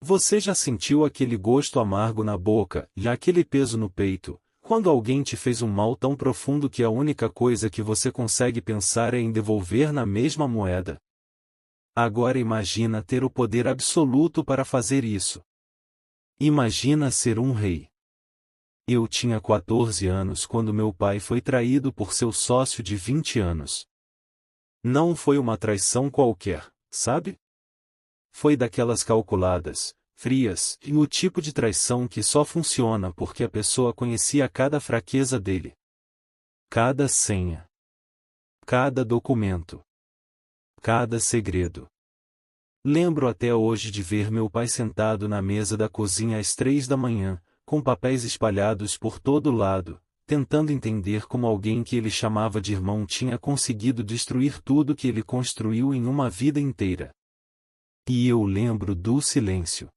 Você já sentiu aquele gosto amargo na boca e aquele peso no peito, quando alguém te fez um mal tão profundo que a única coisa que você consegue pensar é em devolver na mesma moeda? Agora imagina ter o poder absoluto para fazer isso. Imagina ser um rei. Eu tinha 14 anos quando meu pai foi traído por seu sócio de 20 anos. Não foi uma traição qualquer, sabe? Foi daquelas calculadas, frias, e o tipo de traição que só funciona porque a pessoa conhecia cada fraqueza dele. Cada senha. Cada documento. Cada segredo. Lembro até hoje de ver meu pai sentado na mesa da cozinha às 3 da manhã, com papéis espalhados por todo lado, tentando entender como alguém que ele chamava de irmão tinha conseguido destruir tudo que ele construiu em uma vida inteira. E eu lembro do silêncio.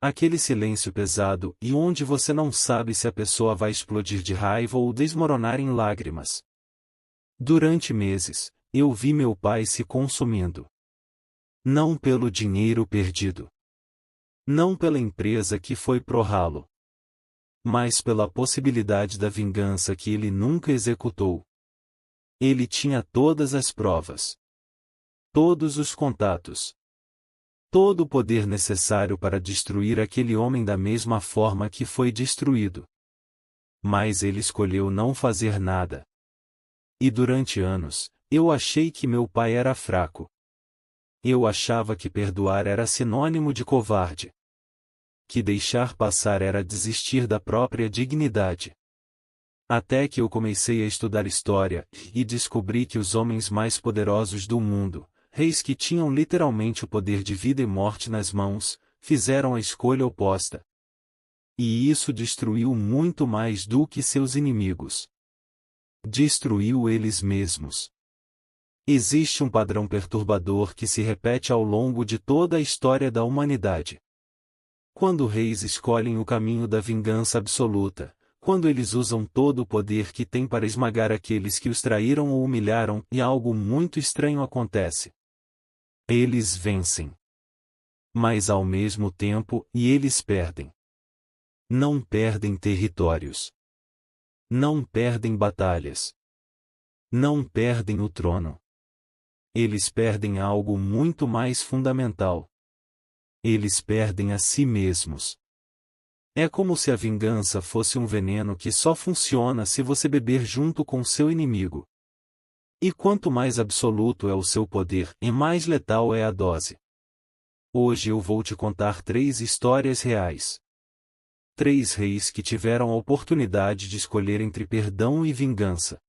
Aquele silêncio pesado e onde você não sabe se a pessoa vai explodir de raiva ou desmoronar em lágrimas. Durante meses, eu vi meu pai se consumindo. Não pelo dinheiro perdido. Não pela empresa que foi pro ralo. Mas pela possibilidade da vingança que ele nunca executou. Ele tinha todas as provas. Todos os contatos. Todo o poder necessário para destruir aquele homem da mesma forma que foi destruído. Mas ele escolheu não fazer nada. E durante anos, eu achei que meu pai era fraco. Eu achava que perdoar era sinônimo de covarde. Que deixar passar era desistir da própria dignidade. Até que eu comecei a estudar história, e descobri que os homens mais poderosos do mundo, reis que tinham literalmente o poder de vida e morte nas mãos, fizeram a escolha oposta. E isso destruiu muito mais do que seus inimigos. Destruiu eles mesmos. Existe um padrão perturbador que se repete ao longo de toda a história da humanidade. Quando reis escolhem o caminho da vingança absoluta, quando eles usam todo o poder que têm para esmagar aqueles que os traíram ou humilharam, e algo muito estranho acontece. Eles vencem. Mas ao mesmo tempo, eles perdem. Não perdem territórios. Não perdem batalhas. Não perdem o trono. Eles perdem algo muito mais fundamental. Eles perdem a si mesmos. É como se a vingança fosse um veneno que só funciona se você beber junto com seu inimigo. E quanto mais absoluto é o seu poder, e mais letal é a dose. Hoje eu vou te contar 3 histórias reais. 3 reis que tiveram a oportunidade de escolher entre perdão e vingança.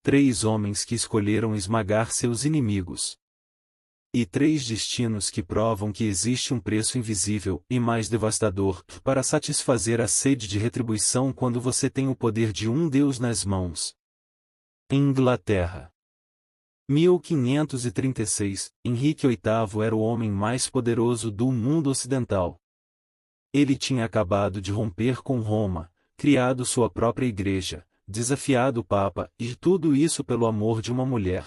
3 homens que escolheram esmagar seus inimigos. E 3 destinos que provam que existe um preço invisível e mais devastador para satisfazer a sede de retribuição quando você tem o poder de um Deus nas mãos. Inglaterra. 1536, Henrique VIII era o homem mais poderoso do mundo ocidental. Ele tinha acabado de romper com Roma, criado sua própria igreja, desafiado o Papa, e tudo isso pelo amor de uma mulher.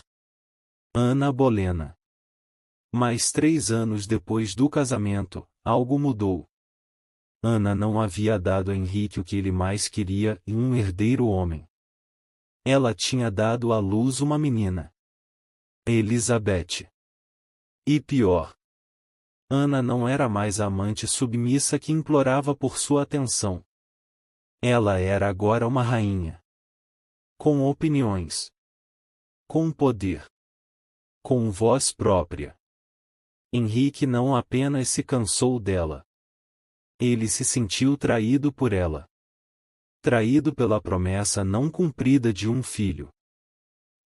Ana Bolena. Mas 3 anos depois do casamento, algo mudou. Ana não havia dado a Henrique o que ele mais queria, um herdeiro homem. Ela tinha dado à luz uma menina. Elizabeth. E pior. Ana não era mais a amante submissa que implorava por sua atenção. Ela era agora uma rainha. Com opiniões. Com poder. Com voz própria. Henrique não apenas se cansou dela. Ele se sentiu traído por ela. Traído pela promessa não cumprida de um filho.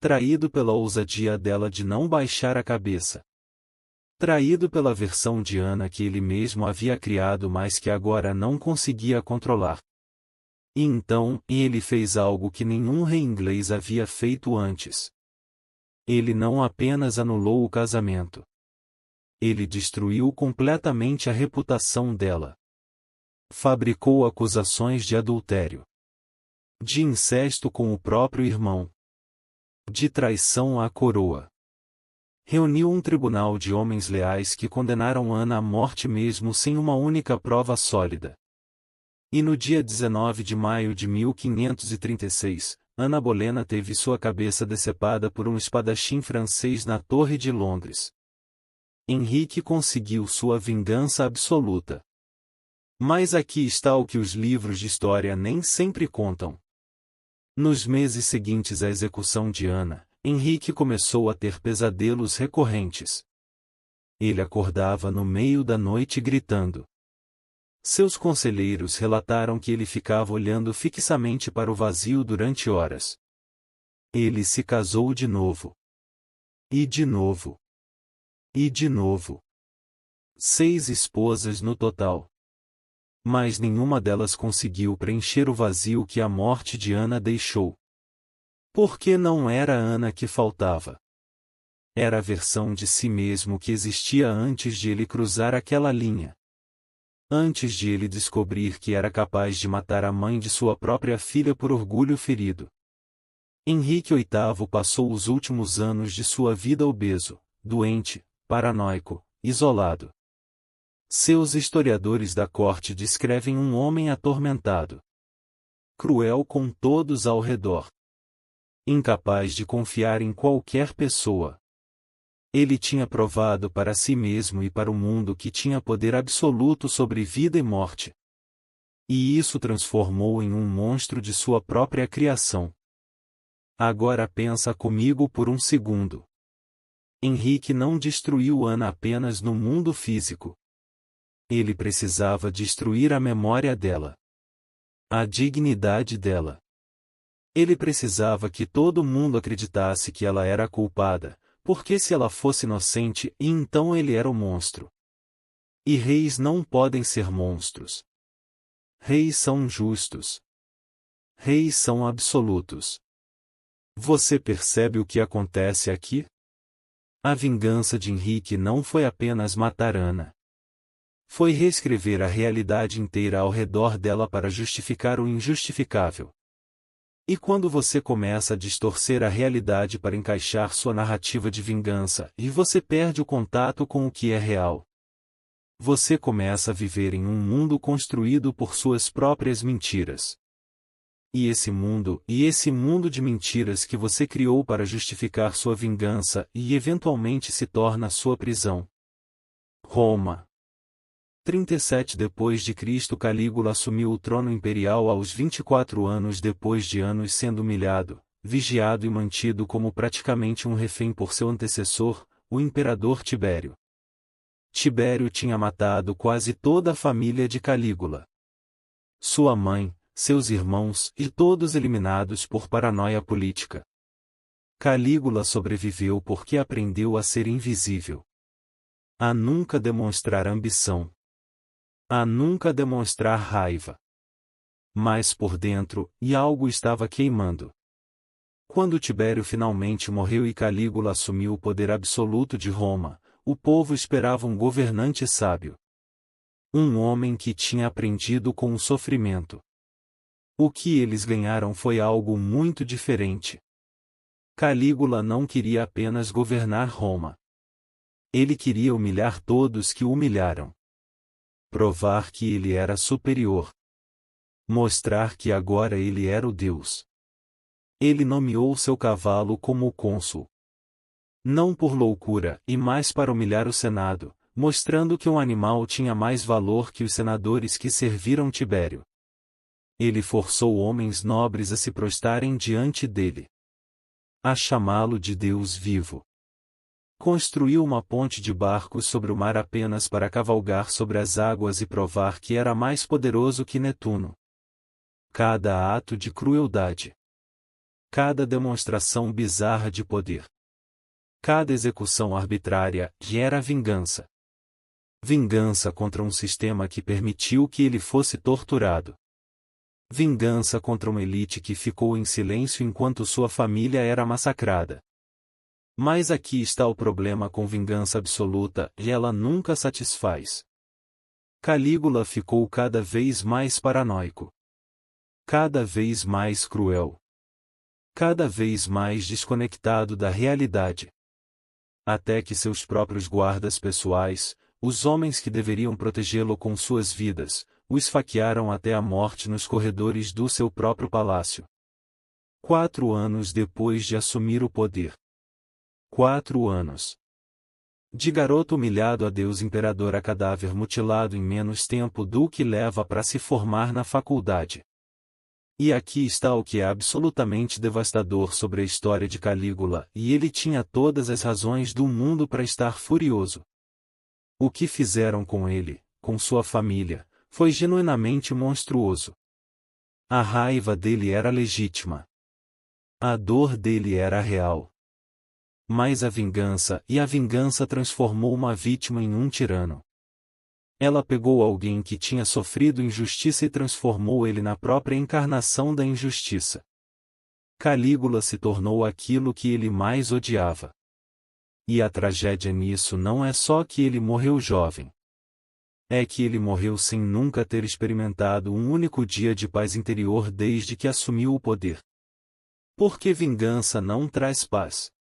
Traído pela ousadia dela de não baixar a cabeça. Traído pela versão de Ana que ele mesmo havia criado mas que agora não conseguia controlar. E então, ele fez algo que nenhum rei inglês havia feito antes. Ele não apenas anulou o casamento. Ele destruiu completamente a reputação dela. Fabricou acusações de adultério. De incesto com o próprio irmão. De traição à coroa. Reuniu um tribunal de homens leais que condenaram Ana à morte mesmo sem uma única prova sólida. E no dia 19 de maio de 1536, Ana Bolena teve sua cabeça decepada por um espadachim francês na Torre de Londres. Henrique conseguiu sua vingança absoluta. Mas aqui está o que os livros de história nem sempre contam. Nos meses seguintes à execução de Ana, Henrique começou a ter pesadelos recorrentes. Ele acordava no meio da noite gritando. Seus conselheiros relataram que ele ficava olhando fixamente para o vazio durante horas. Ele se casou de novo. E de novo. E de novo. 6 esposas no total. Mas nenhuma delas conseguiu preencher o vazio que a morte de Ana deixou. Porque não era Ana que faltava. Era a versão de si mesmo que existia antes de ele cruzar aquela linha. Antes de ele descobrir que era capaz de matar a mãe de sua própria filha por orgulho ferido. Henrique VIII passou os últimos anos de sua vida obeso, doente, paranoico, isolado. Seus historiadores da corte descrevem um homem atormentado. Cruel com todos ao redor. Incapaz de confiar em qualquer pessoa. Ele tinha provado para si mesmo e para o mundo que tinha poder absoluto sobre vida e morte. E isso transformou em um monstro de sua própria criação. Agora pensa comigo por um segundo. Henrique não destruiu Ana apenas no mundo físico. Ele precisava destruir a memória dela. A dignidade dela. Ele precisava que todo mundo acreditasse que ela era culpada, porque se ela fosse inocente, então ele era o monstro. E reis não podem ser monstros. Reis são justos. Reis são absolutos. Você percebe o que acontece aqui? A vingança de Henrique não foi apenas matar Ana. Foi reescrever a realidade inteira ao redor dela para justificar o injustificável. E quando você começa a distorcer a realidade para encaixar sua narrativa de vingança, e você perde o contato com o que é real. Você começa a viver em um mundo construído por suas próprias mentiras. E esse mundo de mentiras que você criou para justificar sua vingança e eventualmente se torna sua prisão. Roma. 37 depois de Cristo, Calígula assumiu o trono imperial aos 24 anos depois de anos sendo humilhado, vigiado e mantido como praticamente um refém por seu antecessor, o imperador Tibério. Tibério tinha matado quase toda a família de Calígula. Sua mãe, seus irmãos e todos eliminados por paranoia política. Calígula sobreviveu porque aprendeu a ser invisível. A nunca demonstrar ambição. A nunca demonstrar raiva. Mas por dentro, algo estava queimando. Quando Tibério finalmente morreu e Calígula assumiu o poder absoluto de Roma, o povo esperava um governante sábio. Um homem que tinha aprendido com o sofrimento. O que eles ganharam foi algo muito diferente. Calígula não queria apenas governar Roma. Ele queria humilhar todos que o humilharam. Provar que ele era superior. Mostrar que agora ele era o Deus. Ele nomeou seu cavalo como o cônsul. Não por loucura, e mais para humilhar o Senado, mostrando que um animal tinha mais valor que os senadores que serviram Tibério. Ele forçou homens nobres a se prostrarem diante dele. A chamá-lo de Deus vivo. Construiu uma ponte de barcos sobre o mar apenas para cavalgar sobre as águas e provar que era mais poderoso que Netuno. Cada ato de crueldade. Cada demonstração bizarra de poder. Cada execução arbitrária era vingança. Vingança contra um sistema que permitiu que ele fosse torturado. Vingança contra uma elite que ficou em silêncio enquanto sua família era massacrada. Mas aqui está o problema com vingança absoluta, e ela nunca satisfaz. Calígula ficou cada vez mais paranoico. Cada vez mais cruel. Cada vez mais desconectado da realidade. até que seus próprios guardas pessoais, os homens que deveriam protegê-lo com suas vidas, o esfaquearam até a morte nos corredores do seu próprio palácio. 4 anos depois de assumir o poder. 4 anos. De garoto humilhado a Deus imperador a cadáver mutilado em menos tempo do que leva para se formar na faculdade. E aqui está o que é absolutamente devastador sobre a história de Calígula, e ele tinha todas as razões do mundo para estar furioso. O que fizeram com ele, com sua família, foi genuinamente monstruoso. A raiva dele era legítima. A dor dele era real. Mas a vingança transformou uma vítima em um tirano. Ela pegou alguém que tinha sofrido injustiça e transformou ele na própria encarnação da injustiça. Calígula se tornou aquilo que ele mais odiava. E a tragédia nisso não é só que ele morreu jovem. É que ele morreu sem nunca ter experimentado um único dia de paz interior desde que assumiu o poder. Porque vingança não traz paz.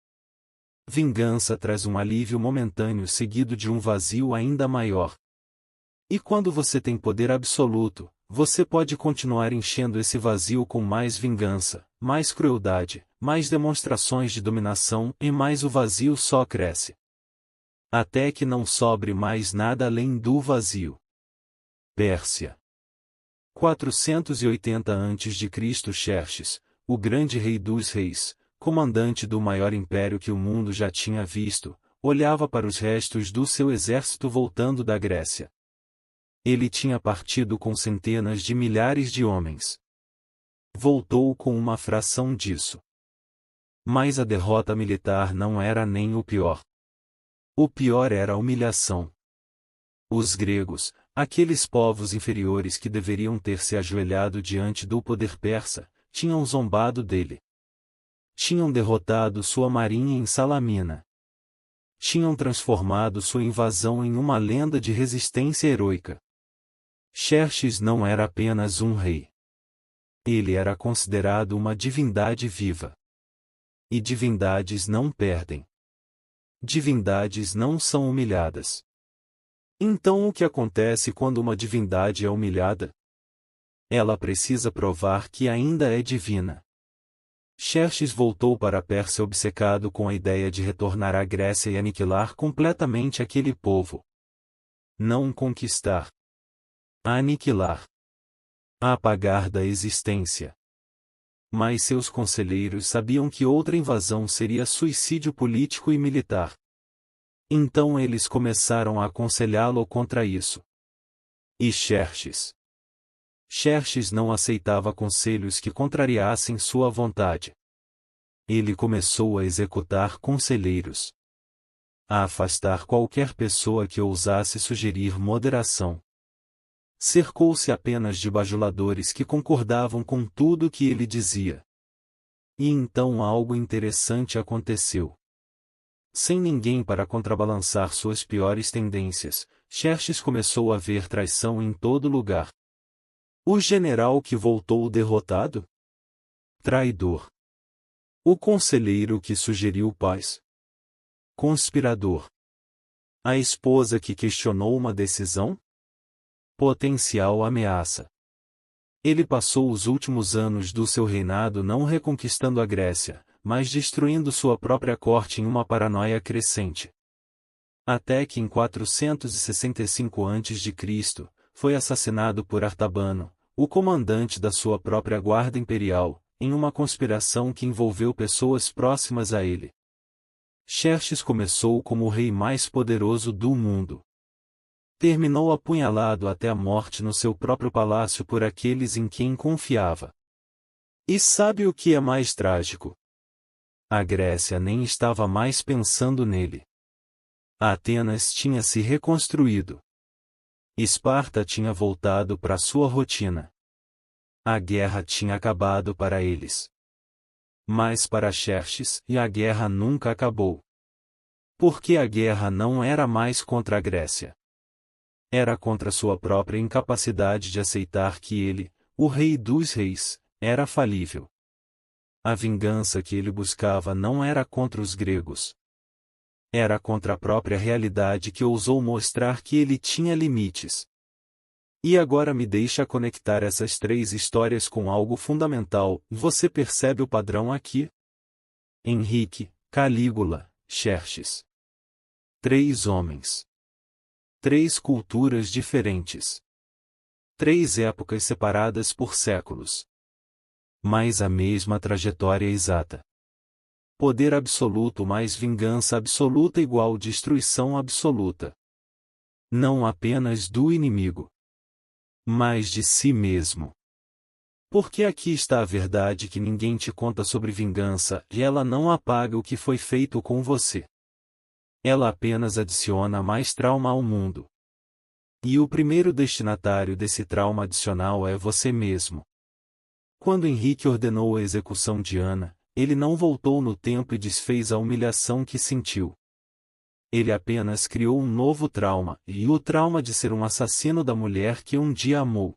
Vingança traz um alívio momentâneo seguido de um vazio ainda maior. E quando você tem poder absoluto, você pode continuar enchendo esse vazio com mais vingança, mais crueldade, mais demonstrações de dominação, e mais o vazio só cresce. Até que não sobre mais nada além do vazio. Pérsia. 480 a.C. Xerxes, o grande rei dos reis, comandante do maior império que o mundo já tinha visto, olhava para os restos do seu exército voltando da Grécia. Ele tinha partido com centenas de milhares de homens. Voltou com uma fração disso. Mas a derrota militar não era nem o pior. O pior era a humilhação. Os gregos, aqueles povos inferiores que deveriam ter se ajoelhado diante do poder persa, tinham zombado dele. Tinham derrotado sua marinha em Salamina. Tinham transformado sua invasão em uma lenda de resistência heroica. Xerxes não era apenas um rei. Ele era considerado uma divindade viva. E divindades não perdem. Divindades não são humilhadas. Então o que acontece quando uma divindade é humilhada? Ela precisa provar que ainda é divina. Xerxes voltou para a Pérsia obcecado com a ideia de retornar à Grécia e aniquilar completamente aquele povo. Não conquistar. Aniquilar. Apagar da existência. Mas seus conselheiros sabiam que outra invasão seria suicídio político e militar. Então eles começaram a aconselhá-lo contra isso. E Xerxes não aceitava conselhos que contrariassem sua vontade. Ele começou a executar conselheiros. A afastar qualquer pessoa que ousasse sugerir moderação. Cercou-se apenas de bajuladores que concordavam com tudo que ele dizia. E então algo interessante aconteceu. Sem ninguém para contrabalançar suas piores tendências, Xerxes começou a ver traição em todo lugar. O general que voltou derrotado? Traidor. O conselheiro que sugeriu paz? Conspirador. A esposa que questionou uma decisão? Potencial ameaça. Ele passou os últimos anos do seu reinado não reconquistando a Grécia, mas destruindo sua própria corte em uma paranoia crescente. Até que em 465 a.C., foi assassinado por Artabano, o comandante da sua própria guarda imperial, em uma conspiração que envolveu pessoas próximas a ele. Xerxes começou como o rei mais poderoso do mundo. Terminou apunhalado até a morte no seu próprio palácio por aqueles em quem confiava. E sabe o que é mais trágico? A Grécia nem estava mais pensando nele. Atenas tinha se reconstruído. Esparta tinha voltado para sua rotina. A guerra tinha acabado para eles. Mas para Xerxes, a guerra nunca acabou. Porque a guerra não era mais contra a Grécia. Era contra sua própria incapacidade de aceitar que ele, o rei dos reis, era falível. A vingança que ele buscava não era contra os gregos. Era contra a própria realidade que ousou mostrar que ele tinha limites. E agora me deixa conectar essas três histórias com algo fundamental. Você percebe o padrão aqui? Henrique, Calígula, Xerxes. Três homens. Três culturas diferentes. Três épocas separadas por séculos. Mas a mesma trajetória exata. Poder absoluto mais vingança absoluta igual destruição absoluta. Não apenas do inimigo, mas de si mesmo. Porque aqui está a verdade que ninguém te conta sobre vingança, e ela não apaga o que foi feito com você. Ela apenas adiciona mais trauma ao mundo. E o primeiro destinatário desse trauma adicional é você mesmo. Quando Henrique ordenou a execução de Ana, ele não voltou no tempo e desfez a humilhação que sentiu. Ele apenas criou um novo trauma, e o trauma de ser um assassino da mulher que um dia amou.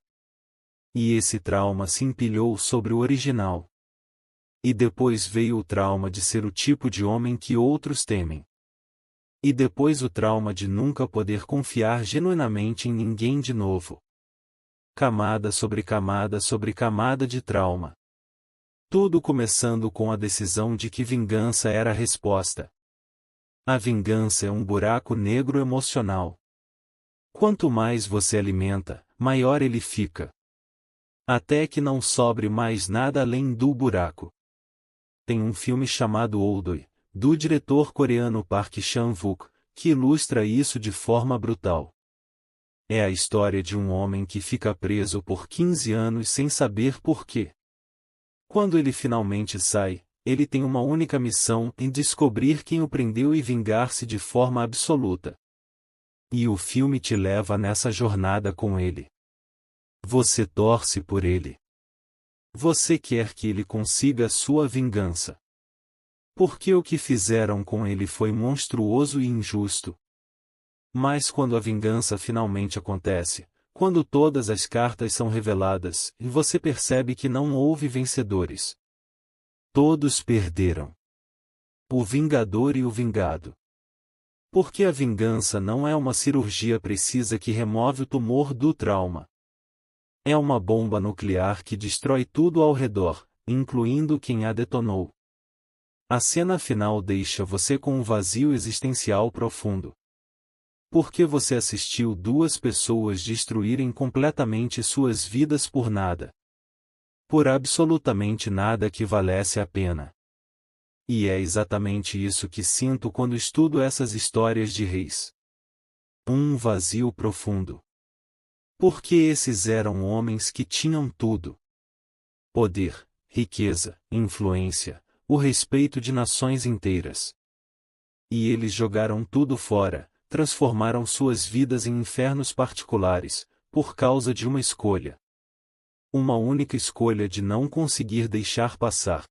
E esse trauma se empilhou sobre o original. E depois veio o trauma de ser o tipo de homem que outros temem. E depois o trauma de nunca poder confiar genuinamente em ninguém de novo. Camada sobre camada de trauma. Tudo começando com a decisão de que vingança era a resposta. A vingança é um buraco negro emocional. Quanto mais você alimenta, maior ele fica. Até que não sobre mais nada além do buraco. Tem um filme chamado Oldboy, do diretor coreano Park Chan-wook, que ilustra isso de forma brutal. É a história de um homem que fica preso por 15 anos sem saber por quê. Quando ele finalmente sai, ele tem uma única missão em descobrir quem o prendeu e vingar-se de forma absoluta. E o filme te leva nessa jornada com ele. Você torce por ele. Você quer que ele consiga a sua vingança. Porque o que fizeram com ele foi monstruoso e injusto. Mas quando a vingança finalmente acontece, quando todas as cartas são reveladas, e você percebe que não houve vencedores. Todos perderam. O vingador e o vingado. Porque a vingança não é uma cirurgia precisa que remove o tumor do trauma. É uma bomba nuclear que destrói tudo ao redor, incluindo quem a detonou. A cena final deixa você com um vazio existencial profundo. Porque você assistiu duas pessoas destruírem completamente suas vidas por nada. Por absolutamente nada que valesse a pena. E é exatamente isso que sinto quando estudo essas histórias de reis. Um vazio profundo. Porque esses eram homens que tinham tudo. Poder, riqueza, influência, o respeito de nações inteiras. E eles jogaram tudo fora, transformaram suas vidas em infernos particulares, por causa de uma escolha. Uma única escolha de não conseguir deixar passar.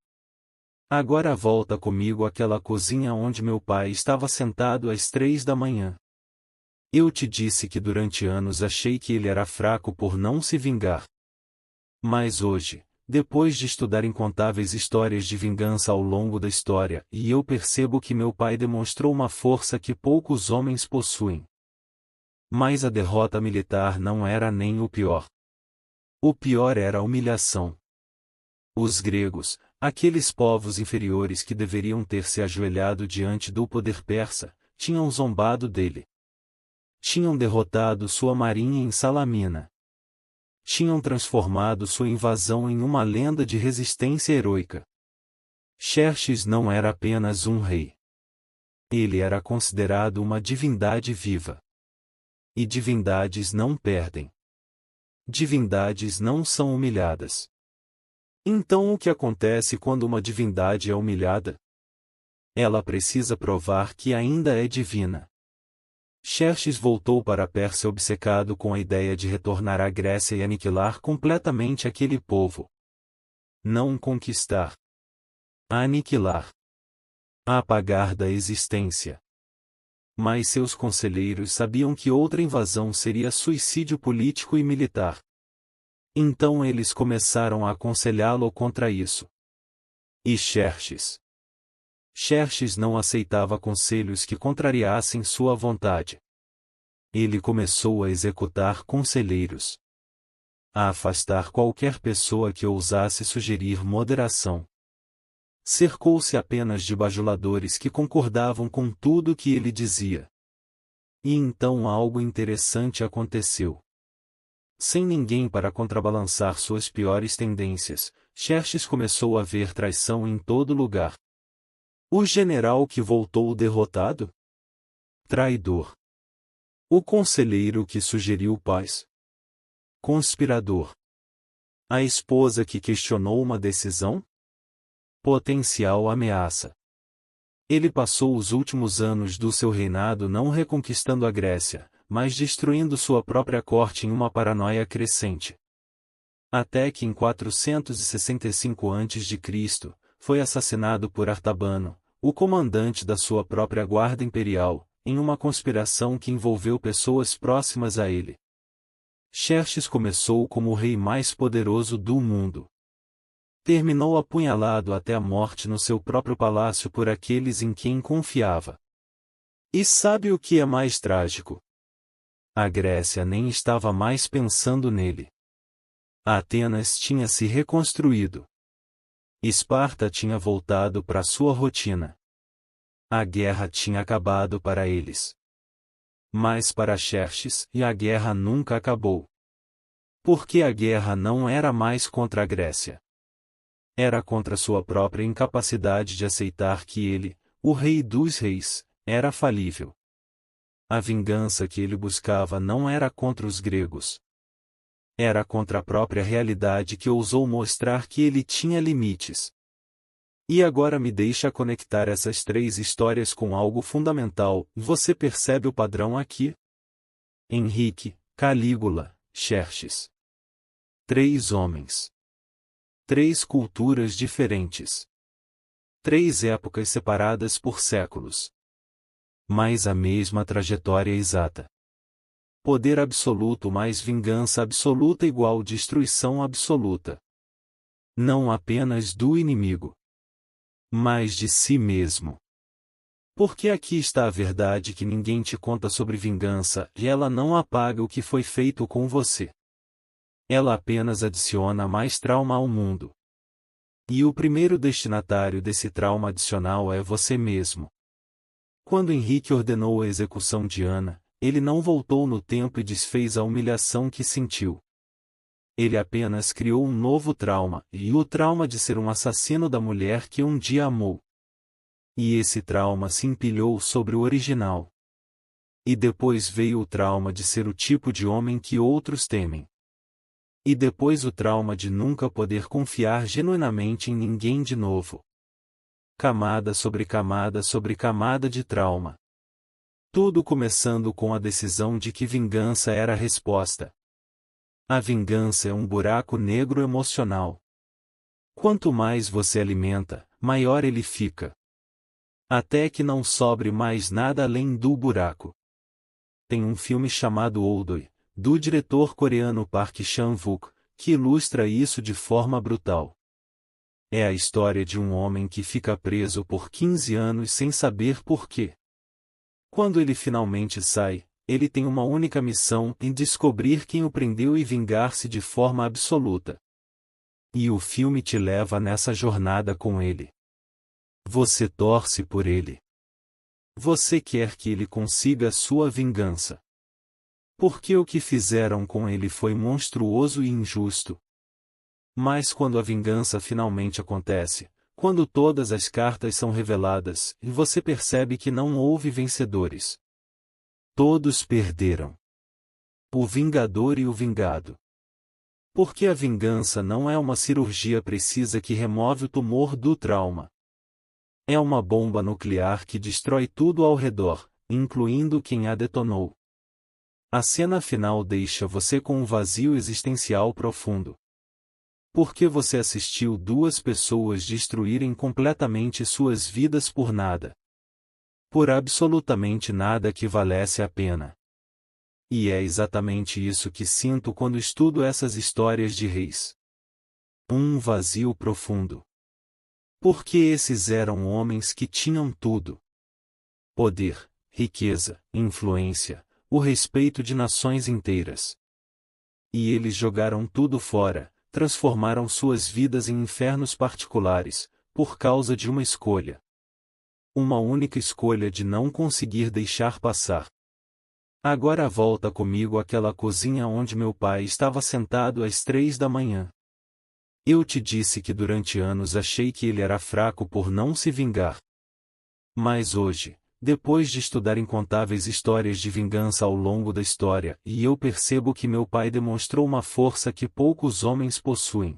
Agora volta comigo àquela cozinha onde meu pai estava sentado às 3 da manhã. Eu te disse que durante anos achei que ele era fraco por não se vingar. Mas hoje, depois de estudar incontáveis histórias de vingança ao longo da história, e eu percebo que meu pai demonstrou uma força que poucos homens possuem. Mas a derrota militar não era nem o pior. O pior era a humilhação. Os gregos, aqueles povos inferiores que deveriam ter se ajoelhado diante do poder persa, tinham zombado dele. Tinham derrotado sua marinha em Salamina. Tinham transformado sua invasão em uma lenda de resistência heroica. Xerxes não era apenas um rei. Ele era considerado uma divindade viva. E divindades não perdem. Divindades não são humilhadas. Então o que acontece quando uma divindade é humilhada? Ela precisa provar que ainda é divina. Xerxes voltou para a Pérsia obcecado com a ideia de retornar à Grécia e aniquilar completamente aquele povo. Não conquistar. Aniquilar. Apagar da existência. Mas seus conselheiros sabiam que outra invasão seria suicídio político e militar. Então eles começaram a aconselhá-lo contra isso. E Xerxes Xerxes não aceitava conselhos que contrariassem sua vontade. Ele começou a executar conselheiros, a afastar qualquer pessoa que ousasse sugerir moderação. Cercou-se apenas de bajuladores que concordavam com tudo que ele dizia. E então algo interessante aconteceu. Sem ninguém para contrabalançar suas piores tendências, Xerxes começou a ver traição em todo lugar. O general que voltou derrotado? Traidor. O conselheiro que sugeriu paz? Conspirador. A esposa que questionou uma decisão? Potencial ameaça. Ele passou os últimos anos do seu reinado não reconquistando a Grécia, mas destruindo sua própria corte em uma paranoia crescente. Até que em 465 a.C., foi assassinado por Artabano, o comandante da sua própria guarda imperial, em uma conspiração que envolveu pessoas próximas a ele. Xerxes começou como o rei mais poderoso do mundo. Terminou apunhalado até a morte no seu próprio palácio por aqueles em quem confiava. E sabe o que é mais trágico? A Grécia nem estava mais pensando nele. Atenas tinha se reconstruído. Esparta tinha voltado para sua rotina. A guerra tinha acabado para eles. Mas para Xerxes, a guerra nunca acabou. Porque a guerra não era mais contra a Grécia. Era contra sua própria incapacidade de aceitar que ele, o rei dos reis, era falível. A vingança que ele buscava não era contra os gregos. Era contra a própria realidade que ousou mostrar que ele tinha limites. E agora me deixa conectar essas três histórias com algo fundamental. Você percebe o padrão aqui? Henrique, Calígula, Xerxes. 3 homens. 3 culturas diferentes. 3 épocas separadas por séculos. Mas a mesma trajetória exata. Poder absoluto mais vingança absoluta igual destruição absoluta. Não apenas do inimigo, mas de si mesmo. Porque aqui está a verdade que ninguém te conta sobre vingança e ela não apaga o que foi feito com você. Ela apenas adiciona mais trauma ao mundo. E o primeiro destinatário desse trauma adicional é você mesmo. Quando Henrique ordenou a execução de Ana, ele não voltou no tempo e desfez a humilhação que sentiu. Ele apenas criou um novo trauma, e o trauma de ser um assassino da mulher que um dia amou. E esse trauma se empilhou sobre o original. E depois veio o trauma de ser o tipo de homem que outros temem. E depois o trauma de nunca poder confiar genuinamente em ninguém de novo. Camada sobre camada de trauma. Tudo começando com a decisão de que vingança era a resposta. A vingança é um buraco negro emocional. Quanto mais você alimenta, maior ele fica. Até que não sobre mais nada além do buraco. Tem um filme chamado Oldboy, do diretor coreano Park Chan-wook, que ilustra isso de forma brutal. É a história de um homem que fica preso por 15 anos sem saber por quê. Quando ele finalmente sai, ele tem uma única missão em descobrir quem o prendeu e vingar-se de forma absoluta. E o filme te leva nessa jornada com ele. Você torce por ele. Você quer que ele consiga sua vingança. Porque o que fizeram com ele foi monstruoso e injusto. Mas quando a vingança finalmente acontece, quando todas as cartas são reveladas, e você percebe que não houve vencedores. Todos perderam. O vingador e o vingado. Porque a vingança não é uma cirurgia precisa que remove o tumor do trauma. É uma bomba nuclear que destrói tudo ao redor, incluindo quem a detonou. A cena final deixa você com um vazio existencial profundo. Porque você assistiu 2 pessoas destruírem completamente suas vidas por nada. Por absolutamente nada que valesse a pena. E é exatamente isso que sinto quando estudo essas histórias de reis. Um vazio profundo. Porque esses eram homens que tinham tudo: poder, riqueza, influência, o respeito de nações inteiras. E eles jogaram tudo fora, transformaram suas vidas em infernos particulares, por causa de uma escolha. Uma única escolha de não conseguir deixar passar. Agora volta comigo àquela cozinha onde meu pai estava sentado às 3 da manhã. Eu te disse que durante anos achei que ele era fraco por não se vingar. Mas hoje, depois de estudar incontáveis histórias de vingança ao longo da história, eu percebo que meu pai demonstrou uma força que poucos homens possuem.